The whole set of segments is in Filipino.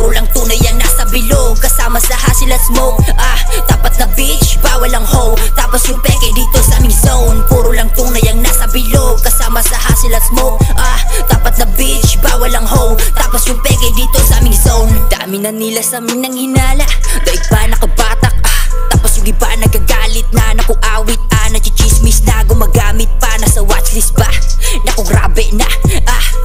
Puro lang tunay ang nasa bilog, kasama sa hasil at smoke. Tapat na bitch, bawal ang hoe. Tapos yung peke dito sa aming zone. Puro lang tunay ang nasa bilog, kasama sa hasil at smoke. Tapat na bitch, bawal ang hoe. Tapos yung peke dito sa aming zone. Dami na nila sa amin ng hinala, daig pa nakabatak. Tapos yung iba nagagalit na, naku awit nachichismis na, gumagamit pa, nasa watchlist ba? Naku grabe na,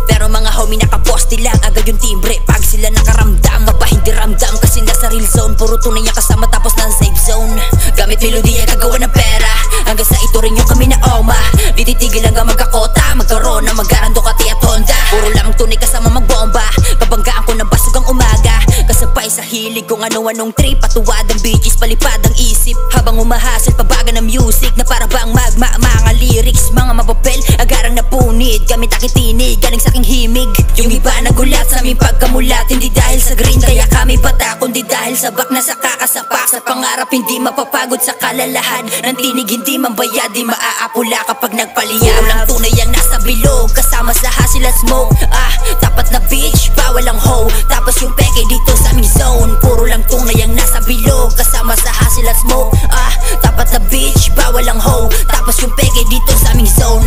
pero mga homie nakaposte lang, agad yung timbre pag sila nakaramdam. Mapa hindi ramdam kasi nasa real zone, puro tunay niya kasama tapos nasa safe zone. Gamit melodiya gagawa ng pera, hanggang sa ito rin yung kami na oma. Di titigil hanggang magkakota, magkaroon na magkarando Kati at Honda. Puro lamang tunay kasama magbomba, kabanggaan ko ng basog ang umaga. Kasabay sa hilig kung ano-anong trip, patuwad ang bitches, palipad ang isip. Habang umahasal pabaga ng music na para bang mga lyrics, mga mapapel, agarang napunit. Gamit aking tinig, galing sa aking himig. Yung iba nagulat sa aming pagkamulat, hindi dahil sa green kaya kami bata, kundi dahil sa bak na sa kakasapak. Sa pangarap hindi mapapagod sa kalalahan ng tinig, hindi mambayad, di maaapula kapag nagpaliyab. Puro lang tunay ang nasa bilog, kasama sa hasil at smoke. Tapat na bitch, bawal ang hoe. Tapos yung peke dito sa aming zone. Puro lang tunay ang nasa bilog, kasama sa hasil at smoke. Tapat na bitch, bawal ang hoe. Tapos yung peke dito sa aming zone.